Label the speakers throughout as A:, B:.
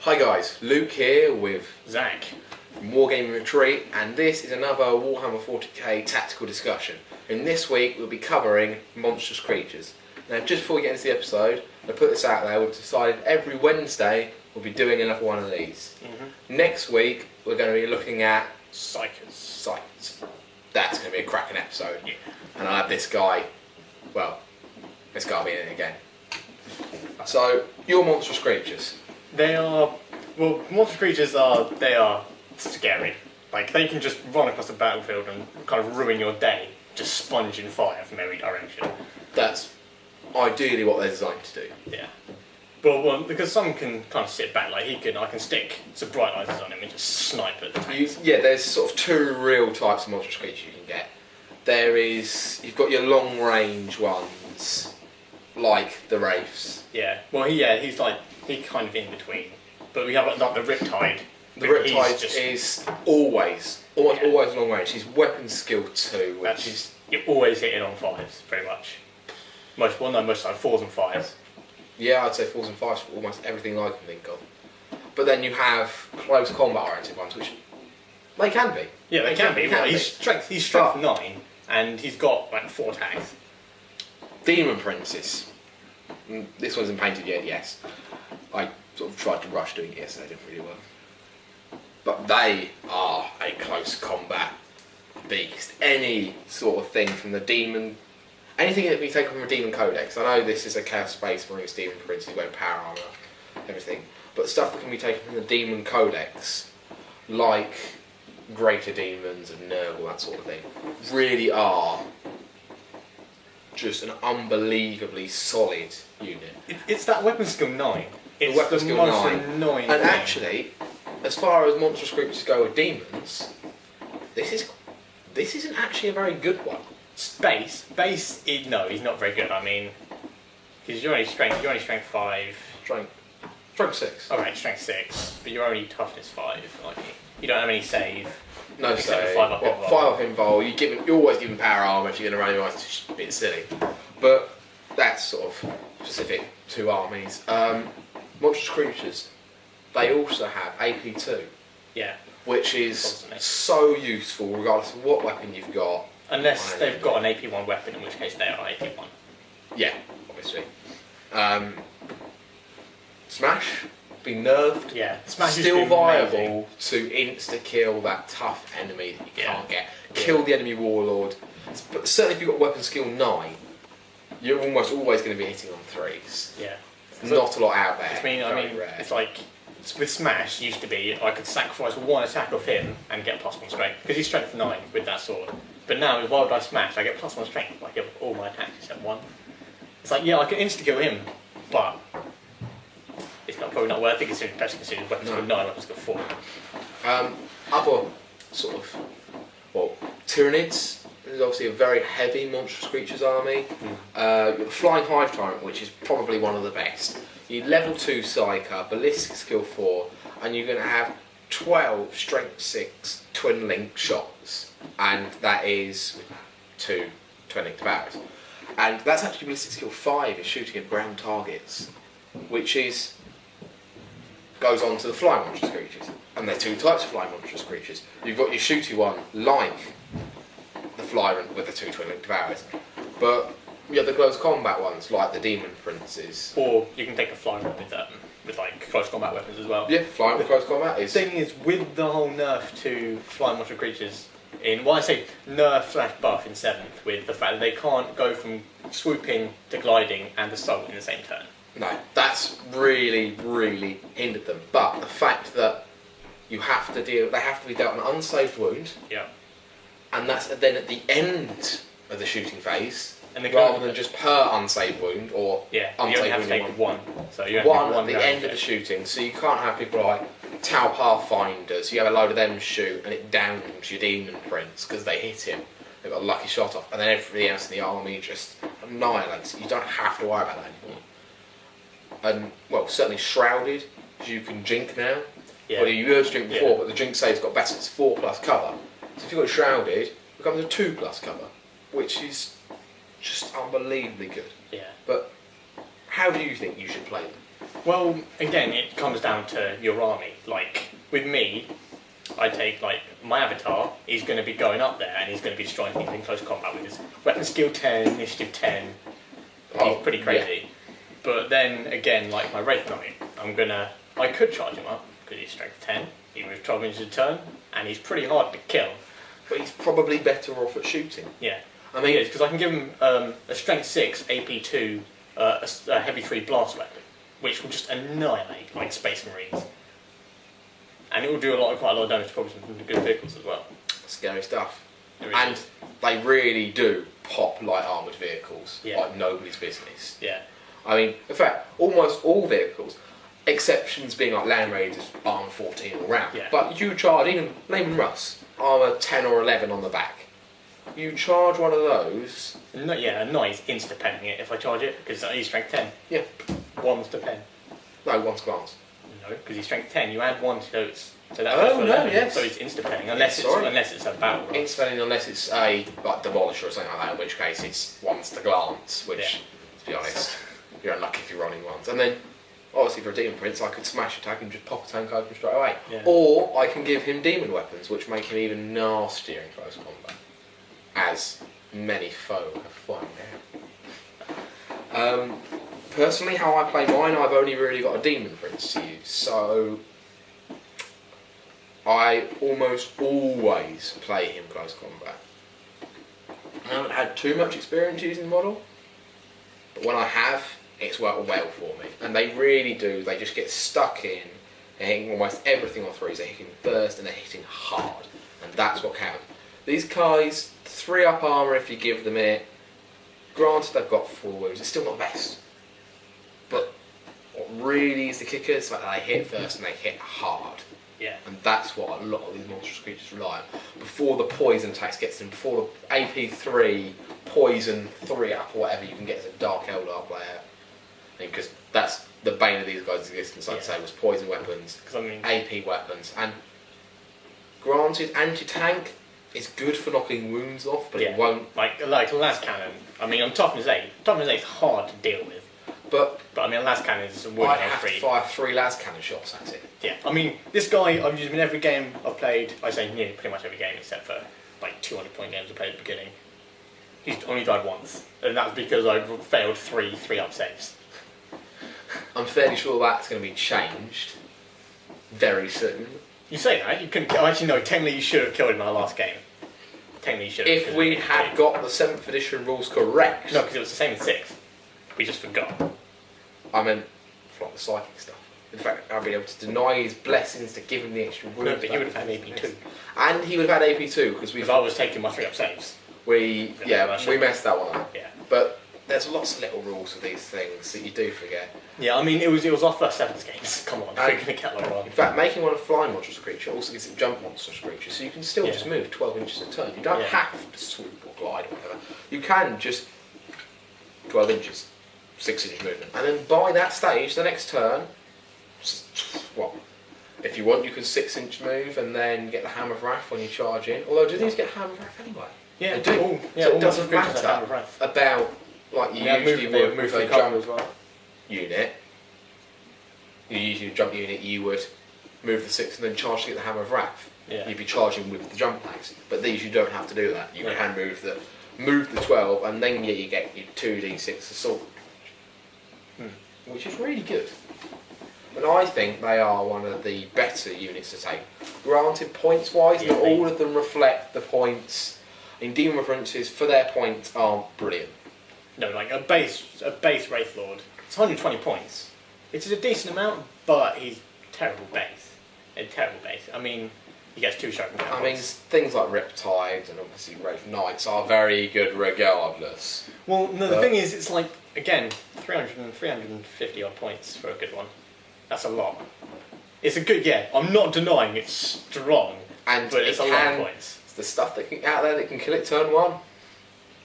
A: Hi guys, Luke here with
B: Zak
A: from Wargaming Retreat, and this is another Warhammer 40k tactical discussion. And this week we'll be covering monstrous creatures. Now just before we get into the episode, I put this out there, we've decided every Wednesday we'll be doing another one of these. Next week we're going to be looking at Psychers. That's going to be a cracking episode.
B: Yeah.
A: And I have this guy, this guy will be in it again. So, your monstrous creatures.
B: Monster creatures are scary. Like, they can just run across the battlefield and kind of ruin your day, just sponging fire from every direction.
A: That's ideally what they're designed to do.
B: Yeah. Well, because some can kind of sit back, like I can stick some bright lights on him and just snipe at the tanks.
A: There's sort of two real types of monstrous creatures you can get. You've got your long range ones, like the Wraiths.
B: Yeah. Well, he's kind of in between. But we have like the Riptide.
A: The Riptide is almost always long range. He's weapon skill 2, which is...
B: You're always hitting on 5s, pretty much. Most time 4s and 5s.
A: Yeah, I'd say 4s and 5s for almost everything I can think of. But then you have close combat oriented ones, which they can be.
B: Yeah, they can be. He's strength 9, and he's got like 4 tags.
A: Demon Princes. This one isn't painted yet, yes. I sort of tried to rush doing it yesterday, didn't really work. But they are a close combat beast. Any sort of thing from the demon... Anything that we take from a Demon Codex. I know this is a Chaos Space Marines Demon Princes, wearing power armour, everything. But stuff that can be taken from the Demon Codex, like Greater Demons and Nurgle, that sort of thing, really are just an unbelievably solid unit.
B: It's that weapon skill 9. It's
A: the weapon skill 9. And
B: thing.
A: actually, as far as monstrous creatures go with demons, this isn't actually a very good one.
B: Base, no, he's not very good. I mean, because you're only strength 5.
A: Strength 6.
B: Alright, strength 6, but you're only toughness 5. Like, you don't have any save.
A: No
B: except
A: save.
B: 5 up
A: Well, 5 up invol. You're always giving power armour if you're going to run your eyes. It's just a bit silly. But that's sort of specific to armies. Monstrous creatures, they also have AP2.
B: Yeah.
A: Which is so useful regardless of what weapon you've got.
B: Unless they've got an AP1 weapon, in which case they are AP1.
A: Yeah, obviously. Smash, being nerfed.
B: Yeah, Smash is
A: still viable to insta-kill that tough enemy that you can't get. Kill the enemy warlord. But certainly if you've got weapon skill 9, you're almost always going to be hitting on 3s.
B: Yeah.
A: Not a lot out there.
B: I mean,
A: rare.
B: it's like with Smash used to be I could sacrifice 1 attack off him and get +1 strength because he's strength 9 with that sword. But now with Wild Dice Smash, I get +1 strength. Like all my attacks except 1. It's like I can insta kill him, but it's probably not worth it especially considering weapons skill 9, weapons skill 4.
A: Other sort of Tyranids. This is obviously a very heavy monstrous creatures army. You've got the Flying Hive Tyrant, which is probably one of the best. You level 2 Psyker, Ballistic skill 4, and you're going to have 12 strength 6 twin link shots, and that is with 2 twin linked barrels. And that's actually Ballistic skill 5 is shooting at ground targets, which goes on to the flying monstrous creatures. And there are 2 types of flying monstrous creatures. You've got your shooty one, like the Flyrant with the 2 twin linked devours, but you have the close combat ones like the Demon Princes.
B: Or you can take a Flyrant with like close combat weapons as well.
A: Yeah, flying with close combat is.
B: The thing is, with the whole nerf to flying monster creatures I say nerf / buff in 7th, with the fact that they can't go from swooping to gliding and assault in the same turn.
A: No, that's really, really hindered them. But the fact that they have to be dealt an unsaved wound.
B: Yeah.
A: And that's then at the end of the shooting phase,
B: and
A: rather than just per unsaved wound or unsaved
B: you only have to take one. So you
A: one at the end of the shooting. So you can't have people like Tau Pathfinders. You have a load of them shoot and it downs your Demon Prince because they hit him. They've got a lucky shot off, and then everybody else in the army just annihilates. You don't have to worry about that anymore. And certainly Shrouded, you can Jink now.
B: Yeah.
A: Well, you heard Jink before, but the Jink save's got better. It's 4+ cover. So if you've got Shrouded, it becomes a 2+ cover, which is just unbelievably good.
B: Yeah.
A: But how do you think you should play them?
B: Well, again, it comes down to your army. Like, with me, I take, like, my avatar, he's going to be going up there and he's going to be destroying things in close combat with his weapon skill 10, initiative 10. He's pretty crazy. Yeah. But then, again, like my Wraith Knight, I could charge him up, because he's strength 10, he moves 12 inches a turn, and he's pretty hard to kill.
A: But he's probably better off at shooting.
B: Yeah. I mean, because I can give him a strength 6, AP 2, a heavy 3 blast weapon, which will just annihilate, like, Space Marines. And it will do quite a lot of damage to probably some good vehicles as well.
A: Scary stuff. And they really do pop light armoured vehicles like nobody's business.
B: Yeah.
A: I mean, in fact, almost all vehicles, exceptions being like Land Raiders, armour 14 all round.
B: Yeah.
A: But you charge, even Lehman Russ, armour 10 or 11 on the back. You charge one of those.
B: No, a Knight's insta-penning it if I charge it, because he's strength 10.
A: Yeah.
B: 1's to pen.
A: No, 1's glance.
B: No, because he's strength 10. You add 1 to that.
A: Oh, no,
B: 11,
A: yes.
B: So it's insta-penning, unless it's a battle.
A: Insta-penning unless it's a like Demolisher or something like that, in which case it's 1's to glance, which, to be honest, you're unlucky if you're running 1s. And then, obviously for a Demon Prince, I could smash attack and just pop a tank open straight away.
B: Yeah.
A: Or I can give him demon weapons, which make him even nastier in close combat, as many foe have found out. Personally, how I play mine, I've only really got a Demon Prince to use, so I almost always play him close combat. I haven't had too much experience using the model, but when I have, it's worked well for me. And they really do, they just get stuck in and hitting almost everything on 3s. They're hitting first and they're hitting hard, and that's what counts. These guys, 3-up armour if you give them it. Granted, they've got 4 wounds, it's still not the best. But what really is the kicker is that they hit first and they hit hard.
B: Yeah.
A: And that's what a lot of these monstrous creatures rely on. Before the poison tax gets them, before the AP 3, poison 3-up or whatever you can get as a Dark Eldar player. Because that's the bane of these guys' existence, like I say, was poison weapons, AP weapons. And granted, anti-tank is good for knocking wounds off, but it won't.
B: Like las cannon. I mean, on toughness 8. Toughness 8 is hard to deal with.
A: But
B: I mean, las cannon is a wood
A: I'd have to fire 3 las cannon shots at it.
B: Yeah. I mean, this guy I've used him in every game I've played. I say nearly pretty much every game except for like 200-point games I played at the beginning. He's only died once, and that's because I failed 3-up saves.
A: I'm fairly sure that's going to be changed very soon.
B: You say that, you couldn't. Actually, no, technically you should have killed him in our last game. Technically you should have.
A: If we had got the 7th edition rules correct.
B: No, because it was the same in 6th. We just forgot.
A: I meant for like the psychic stuff. In fact, I'd be able to deny his blessings to give him the extra rules.
B: No, but he would have had AP2.
A: And he would have had AP2 because
B: I was taking my 3-up saves.
A: We messed that one up.
B: Yeah.
A: But there's lots of little rules for these things that you do forget.
B: Yeah, I mean, it was our first 7th games. Come on, we're going to get like one.
A: In fact, making one a flying monstrous creature also gives it jump monstrous creature, so you can still just move 12 inches a turn. You don't have to swoop or glide or whatever. You can just 12 inches, 6-inch movement, and then by that stage, the next turn, if you want, you can 6-inch move and then get the Hammer of Wrath when you charge in. Although, do these get Hammer of Wrath anyway?
B: Yeah,
A: they do. So it doesn't matter about like you usually would move a jump as well. Unit. You usually jump unit. You would move the 6 and then charge to get the Hammer of Wrath.
B: Yeah.
A: You'd be charging with the jump tags. But these you don't have to do that. You can move the 12 and then you get your 2d6 assault, which is really good. And I think they are one of the better units to take. Granted, points-wise, not all of them reflect the points. In Demon Princes, for their points, aren't brilliant.
B: No, like a base Wraith Lord. It's 120 points. It's a decent amount, but he's terrible base. I mean, he gets 2 sharp points.
A: I mean, things like Riptides and obviously Wraith Knights are very good regardless.
B: Well, no, the thing is, it's like, again, 350 odd points for a good one. That's a lot. It's a good, I'm not denying it's strong, but it's a lot of points.
A: It's the stuff out there that can kill it turn 1.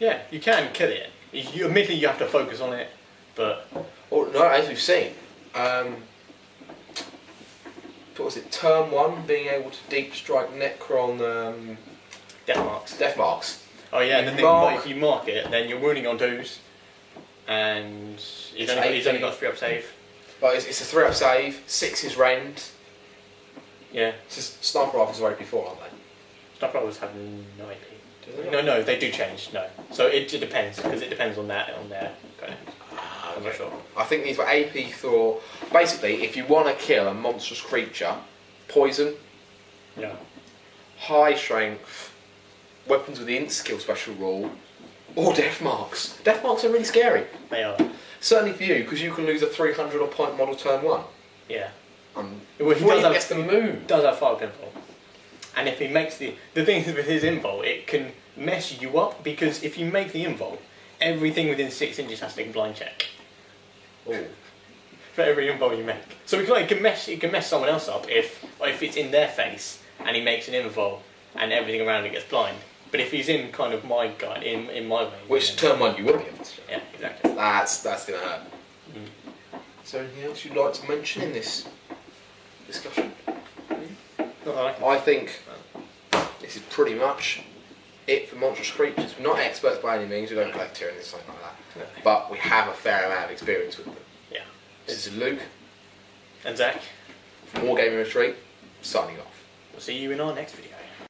B: Yeah, you can kill it. Admittedly, you have to focus on it, but...
A: Or, no, as we've seen, what was it, turn 1, being able to deep strike Necron...
B: Death marks. Oh yeah, and then if you mark it, then you're wounding on 2s, and he's only got a 3-up save.
A: But it's a 3-up save, 6 is ranged.
B: Yeah.
A: It's just sniper rifles are AP4, aren't they?
B: Sniper rifles have no AP.
A: Do they not?
B: No, they do change. No, so it depends because it depends on their code. I'm not sure.
A: I think these were AP for basically if you want to kill a monstrous creature, poison,
B: No.
A: high strength, weapons with the int skill special rule, or death marks. Death marks are really scary.
B: They are.
A: Certainly for you because you can lose a 300 odd point model turn 1.
B: Yeah.
A: Well,
B: Well, he
A: before
B: does
A: he
B: have-
A: gets the move.
B: Does have 5 pinball. And if he makes the thing is with his invul, it can mess you up because if you make the invul, everything within 6 inches has to take a blind check
A: Ooh.
B: for every invul you make. So it can mess someone else up if it's in their face and he makes an invul and everything around it gets blind. But if he's in kind of my guide, in my way,
A: Which turn 1 you will be able to.
B: yeah, exactly.
A: That's going to hurt. Is there anything else you'd like to mention in this discussion?
B: Not that I can-
A: I think this is pretty much it for monstrous creatures. We're not experts by any means, we don't play tyrannies or something like that.
B: No.
A: But we have a fair amount of experience with them.
B: Yeah.
A: This is Luke
B: And Zach,
A: from Wargaming Retreat, signing off.
B: we'll see you in our next video.